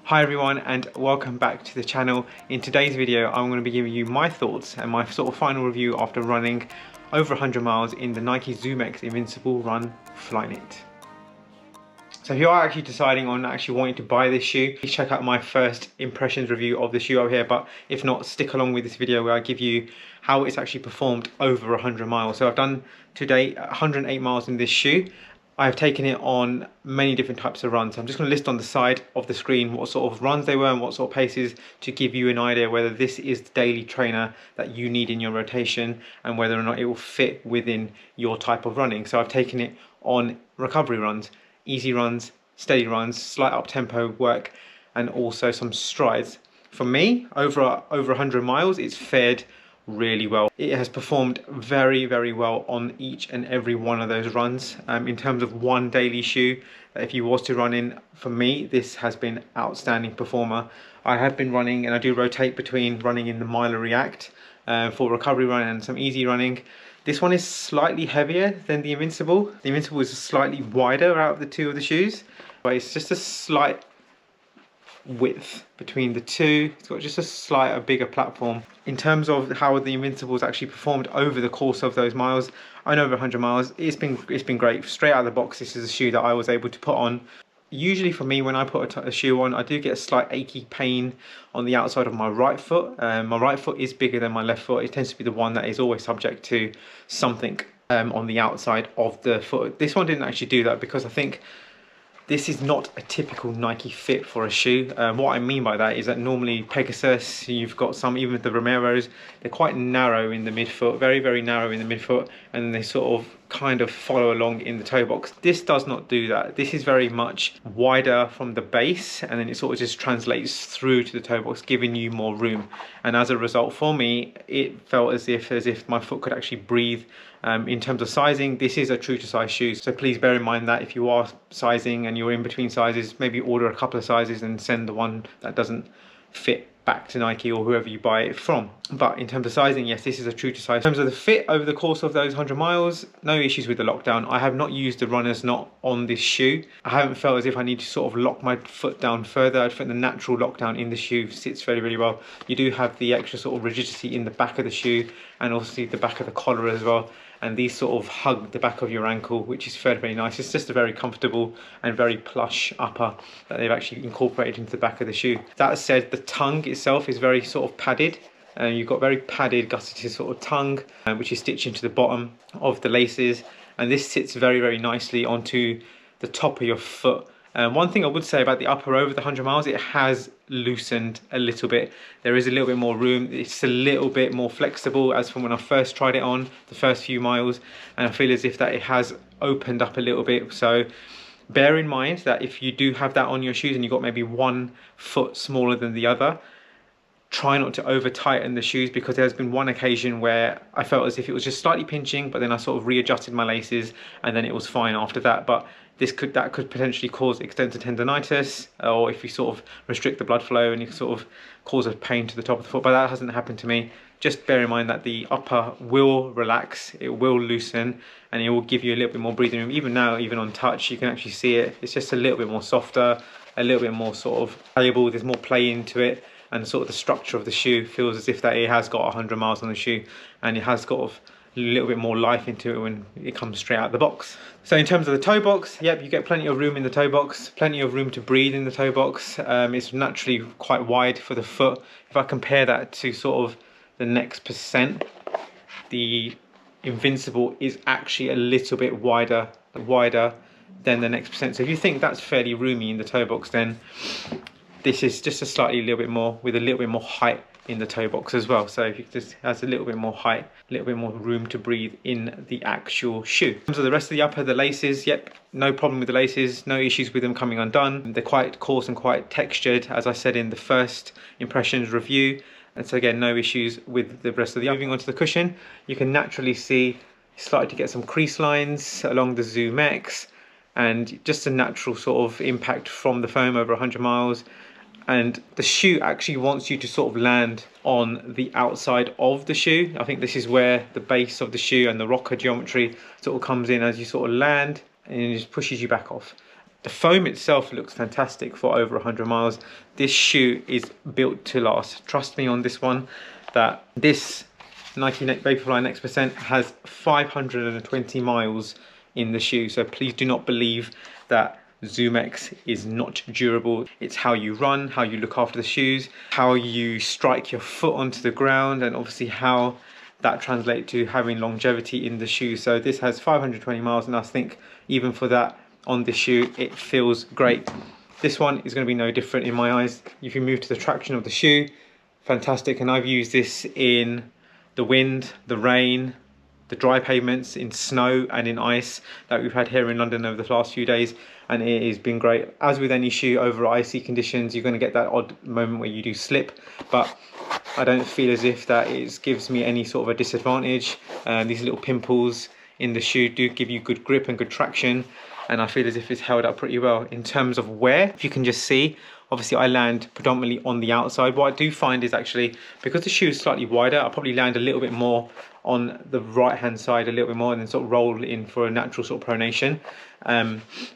Hi everyone and welcome back to the channel. In today's video I'm going to be giving you my thoughts and my sort of final review after running over 100 miles in the NikeZoomXInvincibleRun Flyknit. So if you are actually deciding on actually wanting to buy this shoe, please check out my first impressions review of the shoe over here, but if not, stick along with this video where I give you how it's actually performed over 100 miles. So I've done today 108 miles in this shoe. I have taken it on many different types of runs. I'm just going to list on the side of the screen what sort of runs they were and what sort of paces to give you an idea whether this is the daily trainer that you need in your rotation and whether or not it will fit within your type of running. So I've taken it on recovery runs, easy runs, steady runs, slight up tempo work, and also some strides. For me, over 100 miles, it's fared really well. It has performed very well on each and every one of those runs. In terms of one daily shoe, if you was to run in, for me this has been outstanding performer. I have been running and I do rotate between running in the Miler React for recovery run and some easy running. This one is slightly heavier than the Invincible. The Invincible is slightly wider out of the two of the shoes, but it's just a slight width between the two. It's got just a bigger platform. In terms of how the Invincible's actually performed over the course of those miles, I know over 100 miles, it's been great. Straight out of the box, this is a shoe that I was able to put on. Usually for me, when I put a shoe on, I do get a slight achy pain on the outside of my right foot. My right foot is bigger than my left foot. It tends to be the one that is always subject to something on the outside of the foot. This one didn't actually do that because I think this is not a typical Nike fit for a shoe. What I mean by that is that normally Pegasus, you've got some, even with the Romeros, they're quite narrow in the midfoot, very narrow in the midfoot, and they sort of kind of follow along in the toe box. This does not do that. This is very much wider from the base, and then it sort of just translates through to the toe box, giving you more room. And as a result, for me, it felt as if my foot could actually breathe. In terms of sizing, this is a true to size shoe, so please bear in mind that if you are sizing and you're in between sizes, maybe order a couple of sizes and send the one that doesn't fit back to Nike or whoever you buy it from. But in terms of sizing, yes, this is a true to size. In terms of the fit over the course of those 100 miles, no issues with the lockdown. I have not used the runner's knot on this shoe. I haven't felt as if I need to sort of lock my foot down further. I think the natural lockdown in the shoe sits very well. You do have the extra sort of rigidity in the back of the shoe and obviously the back of the collar as well. And these sort of hug the back of your ankle, which is very nice. It's just a very comfortable and very plush upper that they've actually incorporated into the back of the shoe. That said, the tongue itself is very sort of padded. You've got very padded, gusseted sort of tongue, which is stitched into the bottom of the laces. And this sits very nicely onto the top of your foot. One thing I would say about the upper over the 100 miles, it has loosened a little bit. There is a little bit more room. It's a little bit more flexible as from when I first tried it on the first few miles, and I feel as if that it has opened up a little bit. So bear in mind that if you do have that on your shoes and you've got maybe one foot smaller than the other, try not to over tighten the shoes, because there's been one occasion where I felt as if it was just slightly pinching, but then I sort of readjusted my laces and then it was fine after that. But that could potentially cause extensor tendonitis, or if you sort of restrict the blood flow and you sort of cause a pain to the top of the foot. But that hasn't happened to me. Just bear in mind that the upper will relax, it will loosen, and it will give you a little bit more breathing room. Even now, even on touch, you can actually see it. It's just a little bit more softer, a little bit more sort of malleable. There's more play into it, and sort of the structure of the shoe feels as if that it has got 100 miles on the shoe, and it has got a little bit more life into it when it comes straight out of the box. So in terms of the toe box, yep, you get plenty of room in the toe box, plenty of room to breathe in the toe box. It's naturally quite wide for the foot. If I compare that to sort of the next percent, the Invincible is actually a little bit wider than the next percent. So if you think that's fairly roomy in the toe box, then this is just a little bit more, with a little bit more height in the toe box as well. So if you just has a little bit more height, a little bit more room to breathe in the actual shoe. In terms of the rest of the upper, the laces, yep, no problem with the laces, no issues with them coming undone. They're quite coarse and quite textured, as I said in the first impressions review. And so again, no issues with the rest of the upper. Moving on to the cushion, you can naturally see starting to get some crease lines along the Zoomx, and just a natural sort of impact from the foam over 100 miles. And the shoe actually wants you to sort of land on the outside of the shoe. I think this is where the base of the shoe and the rocker geometry sort of comes in as you sort of land, and it just pushes you back off. The foam itself looks fantastic for over 100 miles. This shoe is built to last. Trust me on this one, that this Nike Vaporfly Next Percent has 520 miles in the shoe. So please do not believe that ZoomX is not durable. It's how you run, how you look after the shoes, how you strike your foot onto the ground, and obviously how that translates to having longevity in the shoe. So this has 520 miles, and I think even for that on this shoe, it feels great. This one is going to be no different in my eyes. If you move to the traction of the shoe, fantastic. And I've used this in the wind, the rain, the dry pavements, in snow and in ice that we've had here in London over the last few days, and it has been great. As with any shoe, over icy conditions, you're going to get that odd moment where you do slip, but I don't feel as if that gives me any sort of a disadvantage. These little pimples in the shoe do give you good grip and good traction, and I feel as if it's held up pretty well. In terms of wear, if you can just see, obviously I land predominantly on the outside. What I do find is actually, because the shoe is slightly wider, I probably land a little bit more on the right hand side, a little bit more, and then sort of roll in for a natural sort of pronation.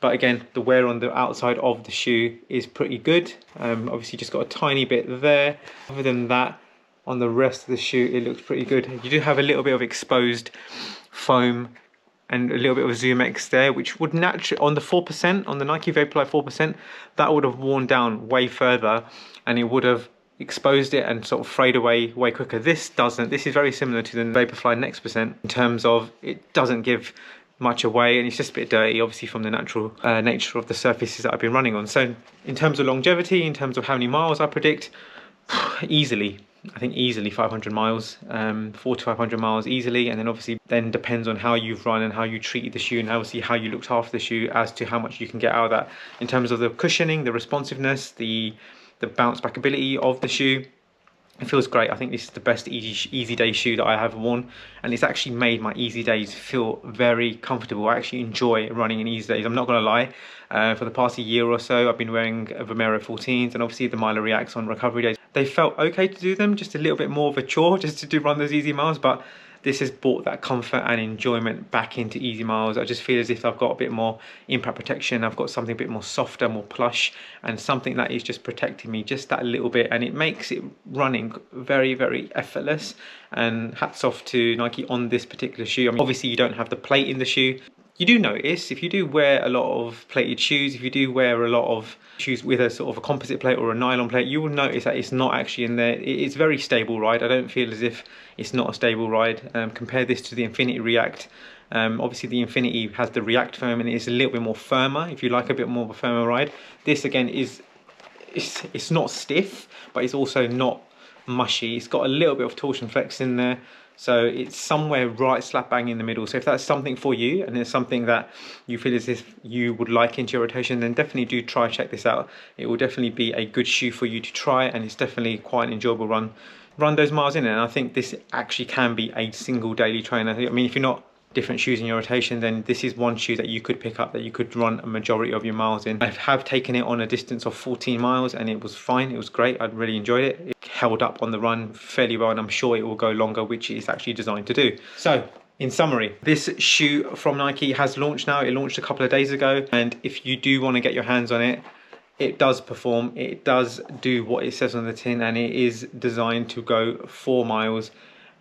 But again, the wear on the outside of the shoe is pretty good. Obviously just got a tiny bit there. Other than that, on the rest of the shoe, it looks pretty good. You do have a little bit of exposed foam and a little bit of ZoomX there, which would naturally, on the 4%, on the Nike Vaporfly 4%, that would have worn down way further, and it would have exposed it and sort of frayed away way quicker. This doesn't. This is very similar to the Vaporfly Next Percent in terms of it doesn't give much away, and it's just a bit dirty, obviously, from the natural nature of the surfaces that I've been running on. So in terms of longevity, in terms of how many miles I predict, easily, I think easily 500 miles, 400 to 500 miles easily. And then obviously then depends on how you've run and how you treated the shoe, and obviously how you looked after the shoe as to how much you can get out of that in terms of the cushioning, the responsiveness, the bounce back ability of the shoe. It feels great. I think this is the best easy day shoe that I have worn, and it's actually made my easy days feel very comfortable. I actually enjoy running in easy days, I'm not going to lie. For the past year or so, I've been wearing Vomero 14s, and obviously the Miler Reacts on recovery days. They felt okay to do them, just a little bit more of a chore just to run those easy miles, but this has brought that comfort and enjoyment back into easy miles. I just feel as if I've got a bit more impact protection. I've got something a bit more softer, more plush, and something that is just protecting me just that little bit, and it makes it running very, very effortless. And hats off to Nike on this particular shoe. I mean, obviously you don't have the plate in the shoe. You do notice, if you do wear a lot of plated shoes, if you do wear a lot of shoes with a sort of a composite plate or a nylon plate, you will notice that it's not actually in there. It's a very stable ride. I don't feel as if it's not a stable ride. Compare this to the Infinity React. Obviously the Infinity has the React foam, and it's a little bit more firmer if you like a bit more of a firmer ride. This again it's not stiff, but it's also not mushy. It's got a little bit of torsion flex in there. So it's somewhere right slap bang in the middle. So if that's something for you, and it's something that you feel as if you would like into your rotation, then definitely do check this out. It will definitely be a good shoe for you to try, and it's definitely quite an enjoyable run those miles in it. And I think this actually can be a single daily trainer. I mean, if you're not different shoes in your rotation, then this is one shoe that you could pick up, that you could run a majority of your miles in. I have taken it on a distance of 14 miles and it was fine. It was great. I really enjoyed it. It held up on the run fairly well, and I'm sure it will go longer, which it's actually designed to do. So in summary, this shoe from Nike has launched now. It launched a couple of days ago, and if you do want to get your hands on it, it does perform. It does do what it says on the tin, and it is designed to go 4 miles,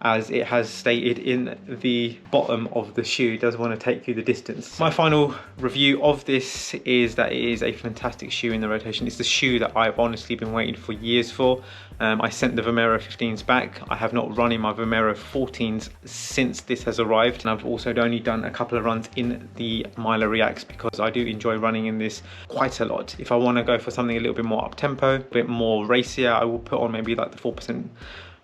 as it has stated in the bottom of the shoe. It does want to take you the distance. My final review of this is that it is a fantastic shoe in the rotation. It's the shoe that I've honestly been waiting for years for. I sent the Vomero 15s back. I have not run in my Vomero 14s since this has arrived, and I've also only done a couple of runs in the Miler Reacts because I do enjoy running in this quite a lot. If I want to go for something a little bit more up tempo, a bit more racier, I will put on maybe like the 4%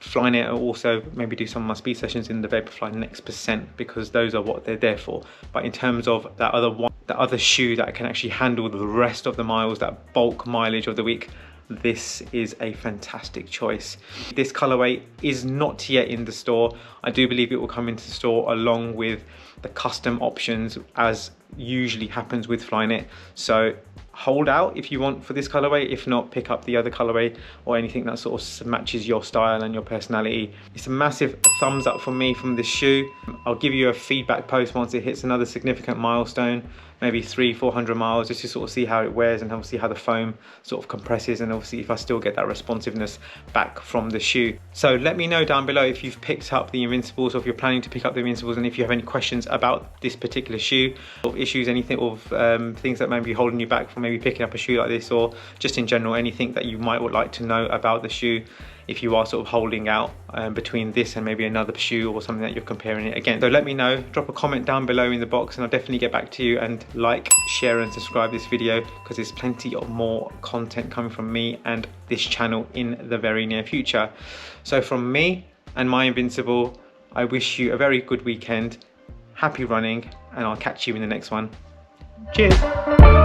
Flyknit, or also maybe do some of my speed sessions in the Vaporfly Next Percent, because those are what they're there for. But in terms of that other shoe that can actually handle the rest of the miles, that bulk mileage of the week, this is a fantastic choice. This colorway is not yet in the store. I do believe it will come into the store along with the custom options, as usually happens with Flyknit. So hold out if you want for this colorway. If not, pick up the other colorway or anything that sort of matches your style and your personality. It's a massive thumbs up from me from this shoe. I'll give you a feedback post once it hits another significant milestone. maybe 300-400 miles, just to sort of see how it wears and obviously how the foam sort of compresses, and obviously if I still get that responsiveness back from the shoe. So let me know down below if you've picked up the Invincibles, or if you're planning to pick up the Invincibles, and if you have any questions about this particular shoe, or issues, anything of things that may be holding you back from maybe picking up a shoe like this, or just in general anything that you might would like to know about the shoe if you are sort of holding out between this and maybe another shoe or something that you're comparing it against. So let me know, drop a comment down below in the box, and I'll definitely get back to you. And like, share and subscribe this video, because there's plenty of more content coming from me and this channel in the very near future. So from me and my Invincible, I wish you a very good weekend, happy running, and I'll catch you in the next one. Cheers.